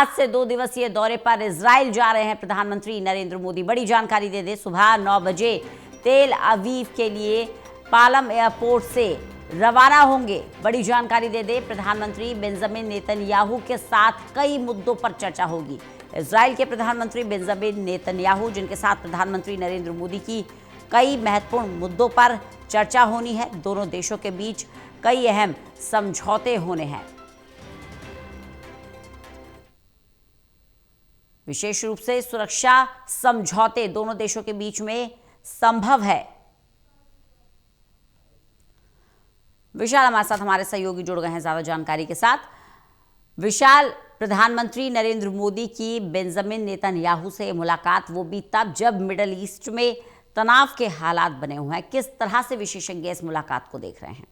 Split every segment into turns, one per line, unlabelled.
आज से 2 दिवसीय दौरे पर इजराइल जा रहे हैं प्रधानमंत्री नरेंद्र मोदी। बड़ी जानकारी दे दें, सुबह 9 बजे तेल अवीव के लिए पालम एयरपोर्ट से रवाना होंगे। बड़ी जानकारी दे दें, प्रधानमंत्री बेंजामिन नेतन्याहू के साथ कई मुद्दों पर चर्चा होगी। इजराइल के प्रधानमंत्री बेंजामिन नेतन्याहू, जिनके साथ प्रधानमंत्री नरेंद्र मोदी की कई महत्वपूर्ण मुद्दों पर चर्चा होनी है। दोनों देशों के बीच कई अहम समझौते होने हैं। विशेष रूप से सुरक्षा समझौते दोनों देशों के बीच में संभव है। विशाल हमारे साथ, हमारे सहयोगी जुड़ गए हैं ज्यादा जानकारी के साथ। विशाल, प्रधानमंत्री नरेंद्र मोदी की बेंजामिन नेतन्याहू से मुलाकात, वो भी तब जब मिडल ईस्ट में तनाव के हालात बने हुए हैं। किस तरह से विशेषज्ञ इस मुलाकात को देख रहे हैं?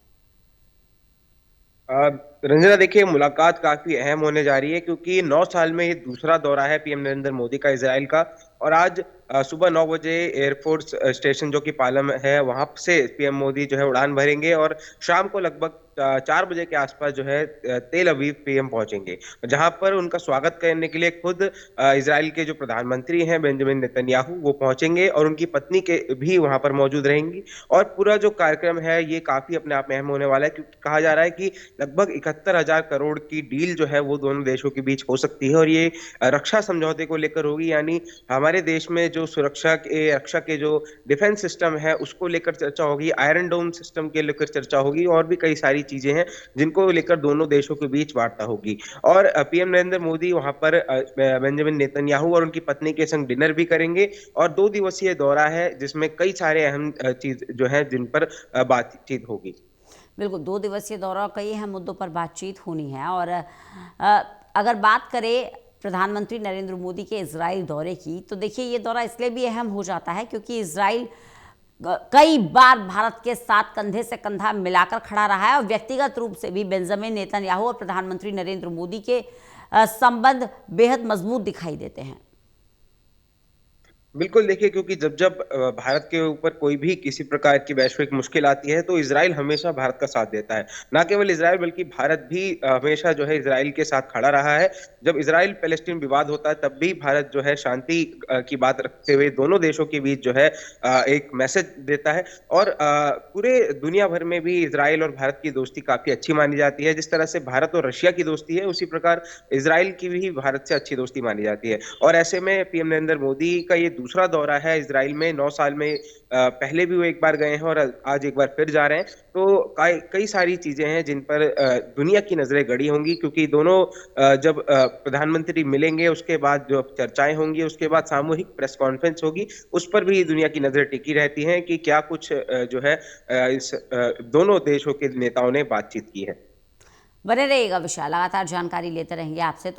रंजना, देखिए, मुलाकात काफी अहम होने जा रही है क्योंकि 9 साल में ये दूसरा दौरा है पीएम नरेंद्र मोदी का इजराइल का। और आज सुबह 9 बजे एयरफोर्स स्टेशन जो कि पालम है, वहां से पीएम मोदी जो है उड़ान भरेंगे और शाम को लगभग 4 बजे के आसपास जो है तेल अवीव पीएम पहुंचेंगे, जहां पर उनका स्वागत करने के लिए खुद इजराइल के जो प्रधानमंत्री हैं बेंजामिन नेतन्याहू, वो पहुंचेंगे और उनकी पत्नी के भी वहां पर मौजूद रहेंगी। और पूरा जो कार्यक्रम है ये काफी अपने आप में अहम होने वाला है क्योंकि कहा जा रहा है कि लगभग 71,000 करोड़ की डील जो है वो दोनों देशों के बीच हो सकती है। और ये रक्षा समझौते को लेकर होगी, यानी हमारे देश में जो रक्षा के जो डिफेंस सिस्टम है उसको लेकर चर्चा होगी, आयरन डोम सिस्टम के लेकर चर्चा होगी और भी कई सारी चीजें हैं जिनको लेकर दोनों देशों के बीच वार्ता होगी। और पीएम नरेंद्र मोदी वहां पर बेंजामिन नेतन्याहू और उनकी पत्नी के संग डिनर भी करेंगे। और 2 दिवसीय दौरा है जिसमें कई सारे अहम चीज जो है जिन पर बातचीत होगी।
बिल्कुल, 2 दिवसीय दौरा, कई अहम मुद्दों पर बातचीत होनी है। और अगर बात करें प्रधानमंत्री नरेंद्र मोदी के इजराइल दौरे की, तो देखिए ये दौरा इसलिए भी अहम हो जाता है क्योंकि इजराइल कई बार भारत के साथ कंधे से कंधा मिलाकर खड़ा रहा है और व्यक्तिगत रूप से भी बेंजामिन नेतन्याहू और प्रधानमंत्री नरेंद्र मोदी के संबंध बेहद मजबूत दिखाई देते हैं।
बिल्कुल, देखिए, क्योंकि जब जब भारत के ऊपर कोई भी किसी प्रकार की वैश्विक मुश्किल आती है तो इजराइल हमेशा भारत का साथ देता है। ना केवल इजराइल बल्कि भारत भी हमेशा जो है इजराइल के साथ खड़ा रहा है। जब इजराइल पैलेस्टीन विवाद होता है तब भी भारत जो है शांति की बात रखते हुए दोनों देशों के बीच जो है एक मैसेज देता है। और पूरे दुनिया भर में भी इजराइल और भारत की दोस्ती काफी अच्छी मानी जाती है। जिस तरह से भारत और रशिया की दोस्ती है उसी प्रकार इजराइल की भी भारत से अच्छी दोस्ती मानी जाती है। और ऐसे में पीएम नरेंद्र मोदी का ये दूसरा दौरा है इजराइल में। 9 साल में पहले भी वो एक बार गए हैं और आज एक बार फिर जा रहे हैं। तो कई सारी चीजें हैं जिन पर दुनिया की नजरें गड़ी होंगी क्योंकि दोनों जब प्रधानमंत्री मिलेंगे उसके बाद जो चर्चाएं होंगी, उसके बाद सामूहिक प्रेस कॉन्फ्रेंस होगी, उस पर भी दुनिया की नजरें टिकी रहती हैं कि क्या कुछ जो है इस दोनों देशों के नेताओं ने बातचीत की है।
बने रहिएगा विशाल, लगातार जानकारी लेते रहेंगे आपसे।